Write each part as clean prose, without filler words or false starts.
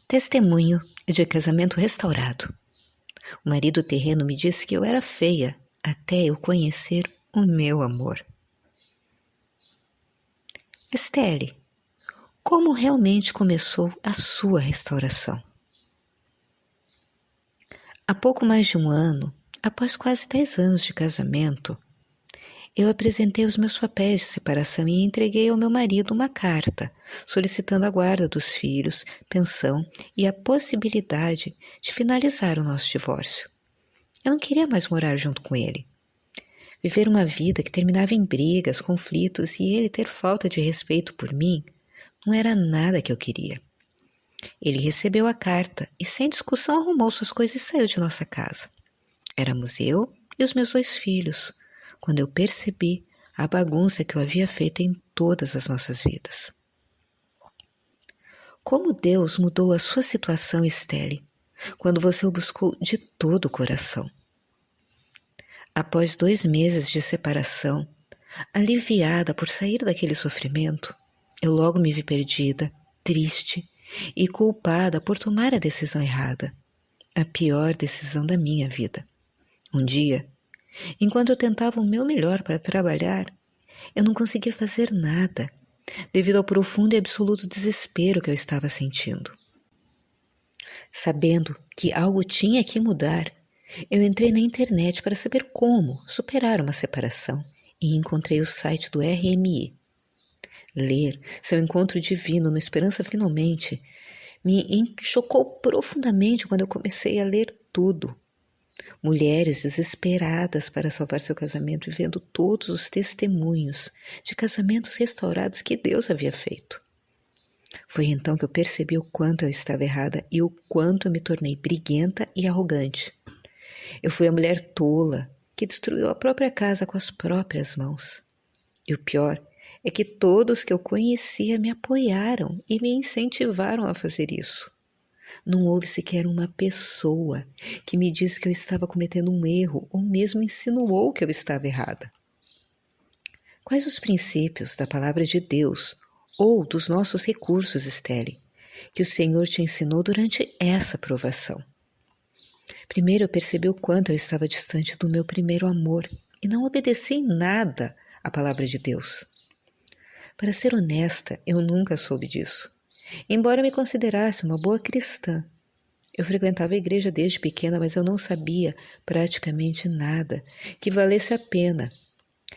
Testemunho de casamento restaurado. O marido terreno me disse que eu era feia até eu conhecer o meu amor. Estelle, como realmente começou a sua restauração? Há pouco mais de um ano, após quase 10 anos de casamento, eu apresentei os meus papéis de separação e entreguei ao meu marido uma carta solicitando a guarda dos filhos, pensão e a possibilidade de finalizar o nosso divórcio. Eu não queria mais morar junto com ele. Viver uma vida que terminava em brigas, conflitos e ele ter falta de respeito por mim não era nada que eu queria. Ele recebeu a carta e sem discussão arrumou suas coisas e saiu de nossa casa. Éramos eu e os meus 2 filhos, quando eu percebi a bagunça que eu havia feito em todas as nossas vidas. Como Deus mudou a sua situação, Estelle, quando você o buscou de todo o coração. Após 2 meses de separação, aliviada por sair daquele sofrimento, eu logo me vi perdida, triste e culpada por tomar a decisão errada, a pior decisão da minha vida. Um dia, enquanto eu tentava o meu melhor para trabalhar, eu não conseguia fazer nada, devido ao profundo e absoluto desespero que eu estava sentindo. Sabendo que algo tinha que mudar, eu entrei na internet para saber como superar uma separação e encontrei o site do RMI. Ler seu encontro divino no Esperança Finalmente me chocou profundamente quando eu comecei a ler tudo. Mulheres desesperadas para salvar seu casamento e vendo todos os testemunhos de casamentos restaurados que Deus havia feito. Foi então que eu percebi o quanto eu estava errada e o quanto eu me tornei briguenta e arrogante. Eu fui a mulher tola que destruiu a própria casa com as próprias mãos. E o pior é que todos que eu conhecia me apoiaram e me incentivaram a fazer isso. Não houve sequer uma pessoa que me disse que eu estava cometendo um erro ou mesmo insinuou que eu estava errada. Quais os princípios da palavra de Deus ou dos nossos recursos, Estelle, que o Senhor te ensinou durante essa provação? Primeiro eu percebi o quanto eu estava distante do meu primeiro amor e não obedeci em nada à palavra de Deus. Para ser honesta, eu nunca soube disso. Embora eu me considerasse uma boa cristã, eu frequentava a igreja desde pequena, mas eu não sabia praticamente nada que valesse a pena.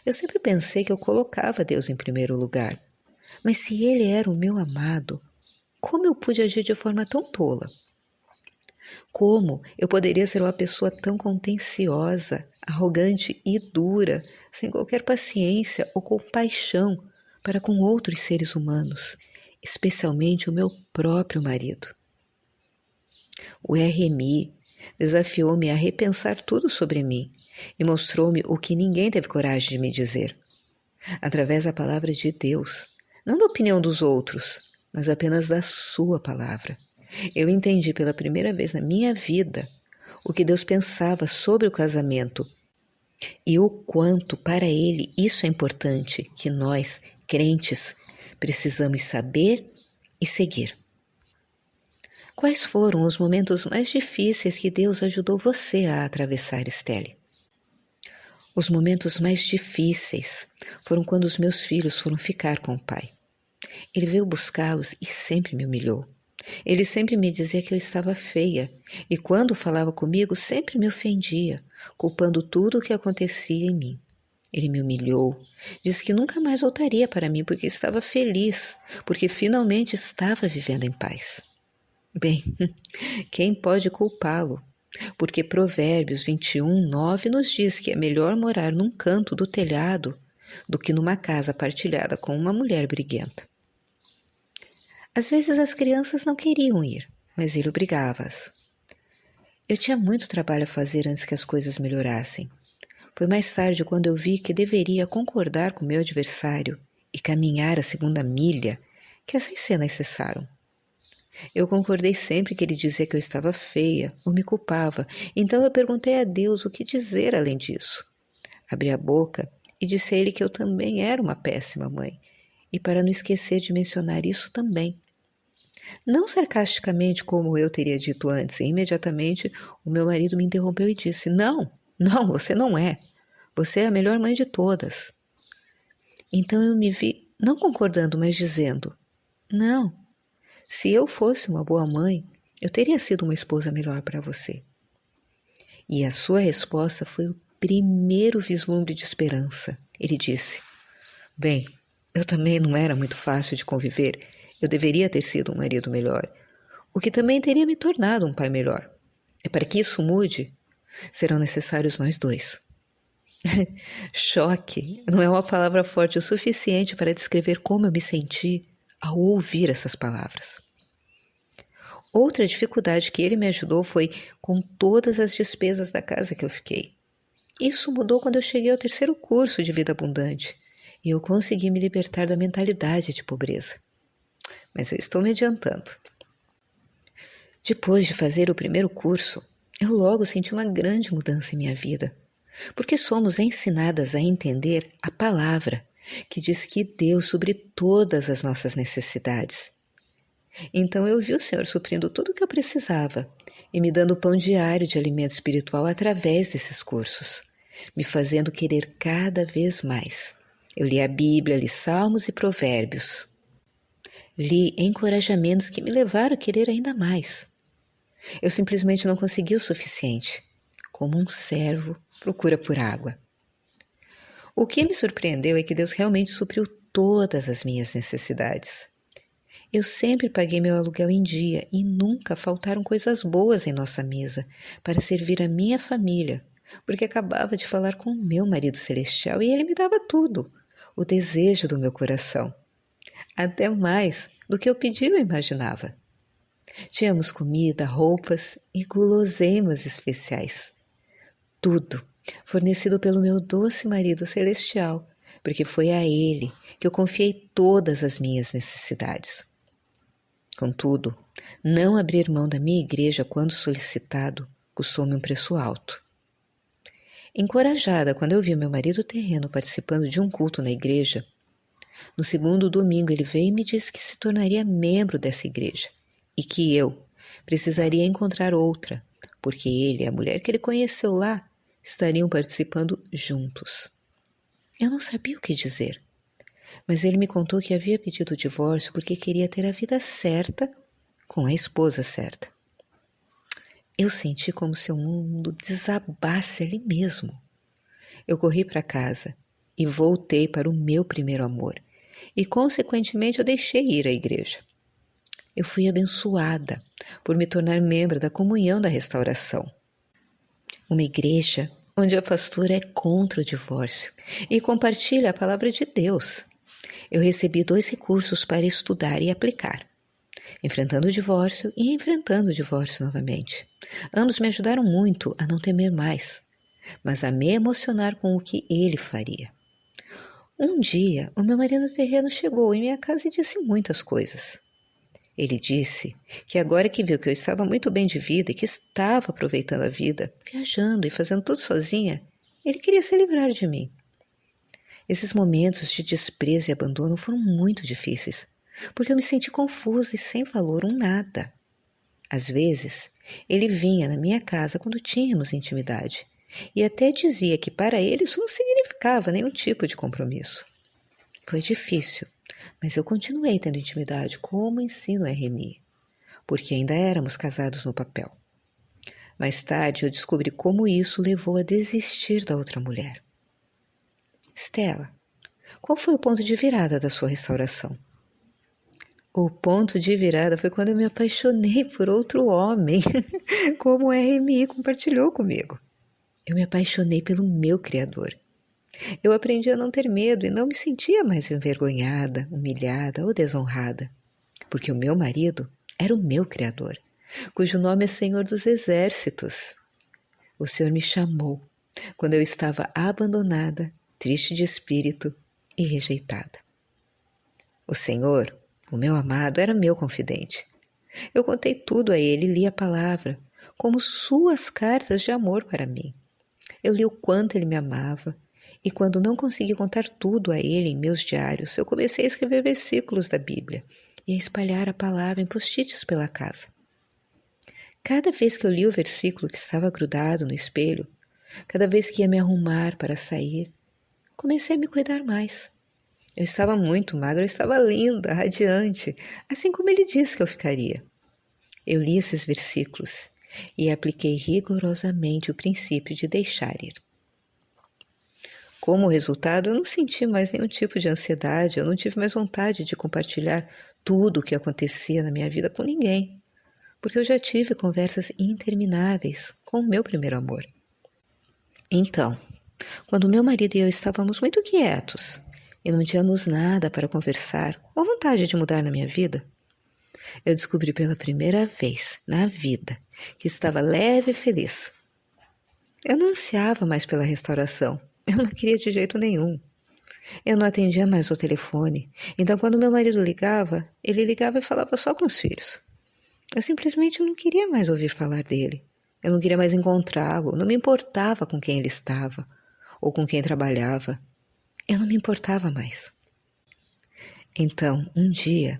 Eu sempre pensei que eu colocava Deus em primeiro lugar. Mas se Ele era o meu amado, como eu pude agir de forma tão tola? Como eu poderia ser uma pessoa tão contenciosa, arrogante e dura, sem qualquer paciência ou compaixão para com outros seres humanos, especialmente o meu próprio marido? O RMI desafiou-me a repensar tudo sobre mim e mostrou-me o que ninguém teve coragem de me dizer. Através da palavra de Deus, não da opinião dos outros, mas apenas da sua palavra. Eu entendi pela primeira vez na minha vida o que Deus pensava sobre o casamento e o quanto para Ele isso é importante, que nós, crentes, precisamos saber e seguir. Quais foram os momentos mais difíceis que Deus ajudou você a atravessar, Estelle? Os momentos mais difíceis foram quando os meus filhos foram ficar com o pai. Ele veio buscá-los e sempre me humilhou. Ele sempre me dizia que eu estava feia e quando falava comigo sempre me ofendia, culpando tudo o que acontecia em mim. Ele me humilhou, disse que nunca mais voltaria para mim porque estava feliz, porque finalmente estava vivendo em paz. Bem, quem pode culpá-lo? Porque Provérbios 21:9 nos diz que é melhor morar num canto do telhado do que numa casa partilhada com uma mulher briguenta. Às vezes as crianças não queriam ir, mas ele obrigava-as. Eu tinha muito trabalho a fazer antes que as coisas melhorassem. Foi mais tarde quando eu vi que deveria concordar com meu adversário e caminhar a segunda milha que essas cenas cessaram. Eu concordei sempre que ele dizia que eu estava feia ou me culpava, então eu perguntei a Deus o que dizer além disso. Abri a boca e disse a ele que eu também era uma péssima mãe, e para não esquecer de mencionar isso também. Não sarcasticamente como eu teria dito antes, e imediatamente o meu marido me interrompeu e disse: Não, não, você não é. Você é a melhor mãe de todas. Então eu me vi não concordando, mas dizendo: Não, se eu fosse uma boa mãe, eu teria sido uma esposa melhor para você. E a sua resposta foi o primeiro vislumbre de esperança. Ele disse: Bem, eu também não era muito fácil de conviver. Eu deveria ter sido um marido melhor, o que também teria me tornado um pai melhor. E para que isso mude, serão necessários nós dois. Choque não é uma palavra forte o suficiente para descrever como eu me senti ao ouvir essas palavras. Outra dificuldade que ele me ajudou foi com todas as despesas da casa que eu fiquei. Isso mudou quando eu cheguei ao 3º curso de vida abundante e eu consegui me libertar da mentalidade de pobreza. Mas eu estou me adiantando. Depois de fazer o 1º curso, eu logo senti uma grande mudança em minha vida, porque somos ensinadas a entender a palavra que diz que Deus supre todas as nossas necessidades. Então eu vi o Senhor suprindo tudo o que eu precisava e me dando pão diário de alimento espiritual através desses cursos, me fazendo querer cada vez mais. Eu li a Bíblia, li Salmos e Provérbios. Li encorajamentos que me levaram a querer ainda mais. Eu simplesmente não consegui o suficiente, como um servo procura por água. O que me surpreendeu é que Deus realmente supriu todas as minhas necessidades. Eu sempre paguei meu aluguel em dia e nunca faltaram coisas boas em nossa mesa para servir a minha família, porque acabava de falar com o meu marido celestial e ele me dava tudo, o desejo do meu coração. Até mais do que eu pedia ou imaginava. Tínhamos comida, roupas e guloseimas especiais. Tudo fornecido pelo meu doce marido celestial, porque foi a ele que eu confiei todas as minhas necessidades. Contudo, não abrir mão da minha igreja quando solicitado custou-me um preço alto. Encorajada quando eu vi meu marido terreno participando de um culto na igreja, no 2º domingo ele veio e me disse que se tornaria membro dessa igreja e que eu precisaria encontrar outra, porque ele e a mulher que ele conheceu lá estariam participando juntos. Eu não sabia o que dizer, mas ele me contou que havia pedido o divórcio porque queria ter a vida certa com a esposa certa. Eu senti como se o mundo desabasse ali mesmo. Eu corri para casa e voltei para o meu primeiro amor e, consequentemente, eu deixei ir à igreja. Eu fui abençoada por me tornar membro da Comunhão da Restauração, uma igreja onde a pastora é contra o divórcio e compartilha a palavra de Deus. Eu recebi 2 recursos para estudar e aplicar, enfrentando o divórcio e enfrentando o divórcio novamente. Ambos me ajudaram muito a não temer mais, mas a me emocionar com o que ele faria. Um dia, o meu marido terreno chegou em minha casa e disse muitas coisas. Ele disse que agora que viu que eu estava muito bem de vida e que estava aproveitando a vida, viajando e fazendo tudo sozinha, ele queria se livrar de mim. Esses momentos de desprezo e abandono foram muito difíceis, porque eu me senti confusa e sem valor um nada. Às vezes, ele vinha na minha casa quando tínhamos intimidade, e até dizia que para ele isso não significava nenhum tipo de compromisso. Foi difícil, mas eu continuei tendo intimidade como ensina o RMI, porque ainda éramos casados no papel. Mais tarde eu descobri como isso levou a desistir da outra mulher. Stella, qual foi o ponto de virada da sua restauração? O ponto de virada foi quando eu me apaixonei por outro homem, como o RMI compartilhou comigo. Eu me apaixonei pelo meu Criador. Eu aprendi a não ter medo e não me sentia mais envergonhada, humilhada ou desonrada, porque o meu marido era o meu Criador, cujo nome é Senhor dos Exércitos. O Senhor me chamou quando eu estava abandonada, triste de espírito e rejeitada. O Senhor, o meu amado, era meu confidente. Eu contei tudo a ele e li a palavra, como suas cartas de amor para mim. Eu li o quanto ele me amava, e quando não consegui contar tudo a ele em meus diários, eu comecei a escrever versículos da Bíblia e a espalhar a palavra em post-its pela casa. Cada vez que eu li o versículo que estava grudado no espelho, cada vez que ia me arrumar para sair, comecei a me cuidar mais. Eu estava muito magra, eu estava linda, radiante, assim como ele disse que eu ficaria. Eu li esses versículos e apliquei rigorosamente o princípio de deixar ir. Como resultado, eu não senti mais nenhum tipo de ansiedade, eu não tive mais vontade de compartilhar tudo o que acontecia na minha vida com ninguém, porque eu já tive conversas intermináveis com o meu primeiro amor. Então, quando meu marido e eu estávamos muito quietos e não tínhamos nada para conversar ou vontade de mudar na minha vida, eu descobri pela primeira vez na vida que estava leve e feliz. Eu não ansiava mais pela restauração, eu não queria de jeito nenhum. Eu não atendia mais o telefone, então quando meu marido ligava, ele ligava e falava só com os filhos. Eu simplesmente não queria mais ouvir falar dele. Eu não queria mais encontrá-lo, não me importava com quem ele estava ou com quem trabalhava. Eu não me importava mais. Então, um dia,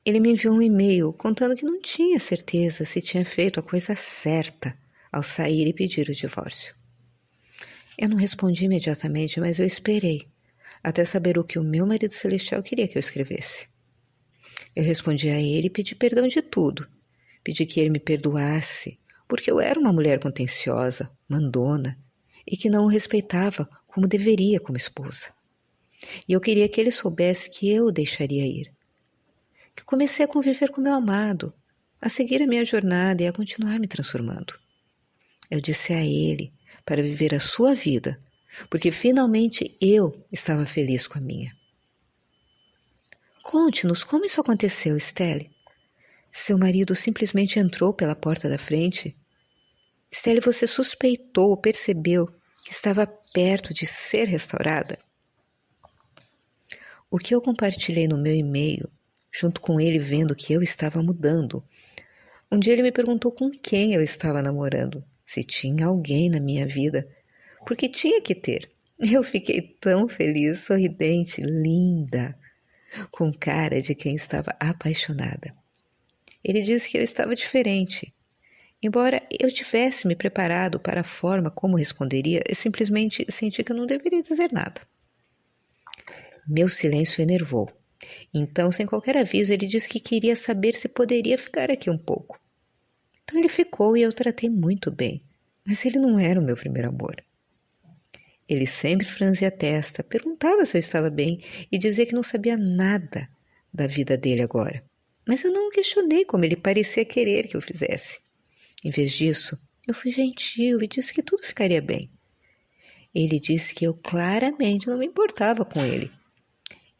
ele me enviou um e-mail contando que não tinha certeza se tinha feito a coisa certa ao sair e pedir o divórcio. Eu não respondi imediatamente, mas eu esperei, até saber o que o meu marido celestial queria que eu escrevesse. Eu respondi a ele e pedi perdão de tudo. Pedi que ele me perdoasse, porque eu era uma mulher contenciosa, mandona, e que não o respeitava como deveria como esposa. E eu queria que ele soubesse que eu o deixaria ir. Que comecei a conviver com meu amado, a seguir a minha jornada e a continuar me transformando. Eu disse a ele para viver a sua vida, porque finalmente eu estava feliz com a minha. Conte-nos como isso aconteceu, Estelle. Seu marido simplesmente entrou pela porta da frente? Estelle, você suspeitou ou percebeu que estava perto de ser restaurada? O que eu compartilhei no meu e-mail, junto com ele vendo que eu estava mudando. Um dia ele me perguntou com quem eu estava namorando, se tinha alguém na minha vida, porque tinha que ter. Eu fiquei tão feliz, sorridente, linda, com cara de quem estava apaixonada. Ele disse que eu estava diferente. Embora eu tivesse me preparado para a forma como responderia, eu simplesmente senti que eu não deveria dizer nada. Meu silêncio enervou. Então, sem qualquer aviso, ele disse que queria saber se poderia ficar aqui um pouco. Então ele ficou e eu tratei muito bem, mas ele não era o meu primeiro amor. Ele sempre franzia a testa, perguntava se eu estava bem e dizia que não sabia nada da vida dele agora. Mas eu não o questionei como ele parecia querer que eu fizesse. Em vez disso, eu fui gentil e disse que tudo ficaria bem. Ele disse que eu claramente não me importava com ele.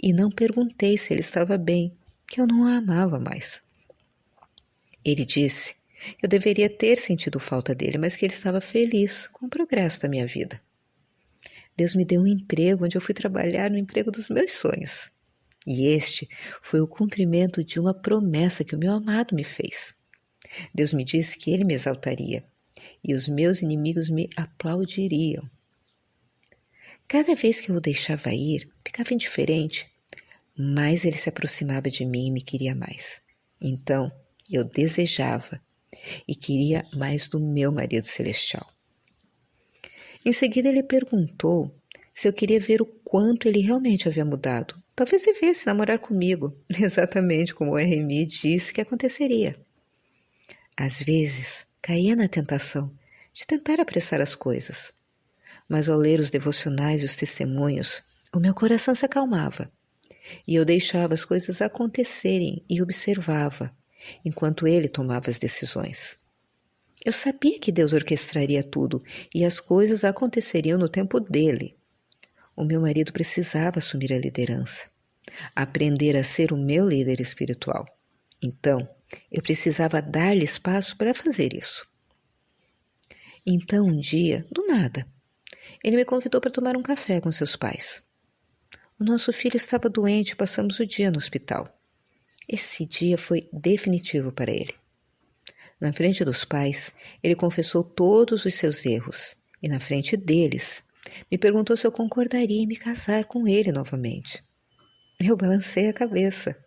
E não perguntei se ele estava bem, que eu não a amava mais. Ele disse que eu deveria ter sentido falta dele, mas que ele estava feliz com o progresso da minha vida. Deus me deu um emprego onde eu fui trabalhar no emprego dos meus sonhos. E este foi o cumprimento de uma promessa que o meu amado me fez. Deus me disse que ele me exaltaria e os meus inimigos me aplaudiriam. Cada vez que eu o deixava ir, ficava indiferente, mais ele se aproximava de mim e me queria mais. Então, eu desejava e queria mais do meu marido celestial. Em seguida, ele perguntou se eu queria ver o quanto ele realmente havia mudado. Talvez devesse namorar comigo, exatamente como o RMI disse que aconteceria. Às vezes, caía na tentação de tentar apressar as coisas. Mas ao ler os devocionais e os testemunhos, o meu coração se acalmava. E eu deixava as coisas acontecerem e observava, enquanto ele tomava as decisões. Eu sabia que Deus orquestraria tudo e as coisas aconteceriam no tempo dele. O meu marido precisava assumir a liderança, aprender a ser o meu líder espiritual. Então, eu precisava dar-lhe espaço para fazer isso. Então, um dia, do nada, ele me convidou para tomar um café com seus pais. O nosso filho estava doente e passamos o dia no hospital. Esse dia foi definitivo para ele. Na frente dos pais, ele confessou todos os seus erros e na frente deles, me perguntou se eu concordaria em me casar com ele novamente. Eu balancei a cabeça.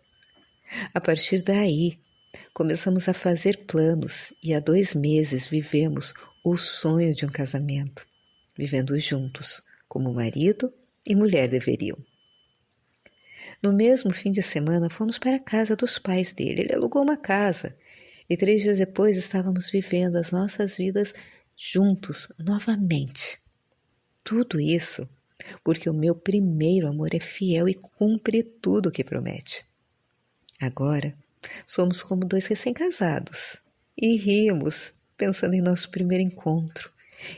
A partir daí, começamos a fazer planos e há 2 meses vivemos o sonho de um casamento, vivendo juntos, como marido e mulher deveriam. No mesmo fim de semana, fomos para a casa dos pais dele. Ele alugou uma casa e 3 dias depois estávamos vivendo as nossas vidas juntos novamente. Tudo isso porque o meu primeiro amor é fiel e cumpre tudo o que promete. Agora, somos como 2 recém-casados e rimos pensando em nosso primeiro encontro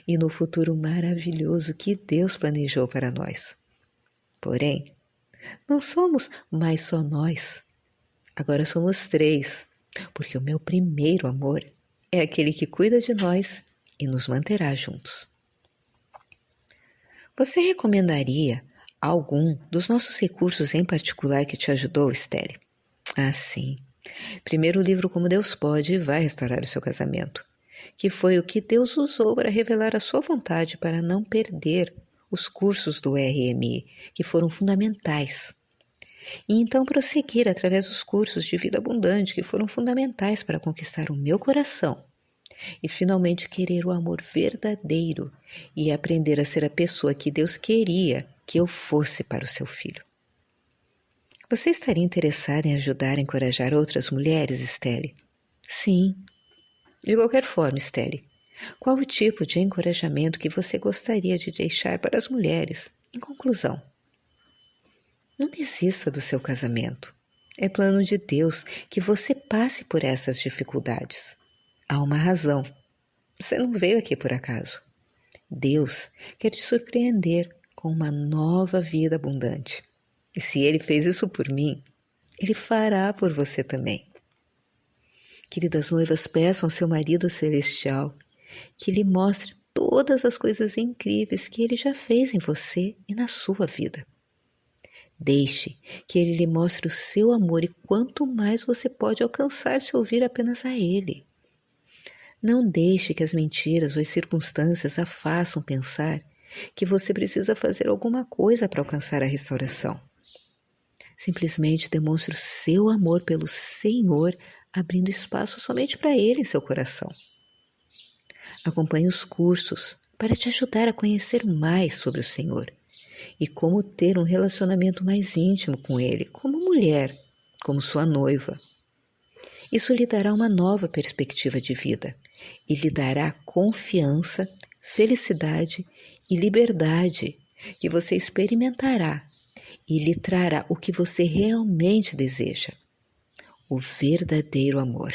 e no futuro maravilhoso que Deus planejou para nós. Porém, não somos mais só nós. Agora somos 3, porque o meu primeiro amor é aquele que cuida de nós e nos manterá juntos. Você recomendaria algum dos nossos recursos em particular que te ajudou, Estelle? Ah, sim. Primeiro, o livro Como Deus Pode e Vai Restaurar o Seu Casamento, que foi o que Deus usou para revelar a sua vontade para não perder os cursos do RMI, que foram fundamentais. E então prosseguir através dos cursos de vida abundante, que foram fundamentais para conquistar o meu coração. E finalmente querer o amor verdadeiro e aprender a ser a pessoa que Deus queria que eu fosse para o seu filho. Você estaria interessada em ajudar a encorajar outras mulheres, Estelle? Sim. De qualquer forma, Estelle, qual o tipo de encorajamento que você gostaria de deixar para as mulheres? Em conclusão, não desista do seu casamento. É plano de Deus que você passe por essas dificuldades. Há uma razão. Você não veio aqui por acaso. Deus quer te surpreender com uma nova vida abundante. E se Ele fez isso por mim, Ele fará por você também. Queridas noivas, peçam ao seu marido celestial que lhe mostre todas as coisas incríveis que Ele já fez em você e na sua vida. Deixe que Ele lhe mostre o seu amor e quanto mais você pode alcançar se ouvir apenas a Ele. Não deixe que as mentiras ou as circunstâncias a façam pensar que você precisa fazer alguma coisa para alcançar a restauração. Simplesmente demonstre o seu amor pelo Senhor, abrindo espaço somente para Ele em seu coração. Acompanhe os cursos para te ajudar a conhecer mais sobre o Senhor e como ter um relacionamento mais íntimo com Ele, como mulher, como sua noiva. Isso lhe dará uma nova perspectiva de vida e lhe dará confiança, felicidade e liberdade que você experimentará e lhe trará o que você realmente deseja, o verdadeiro amor.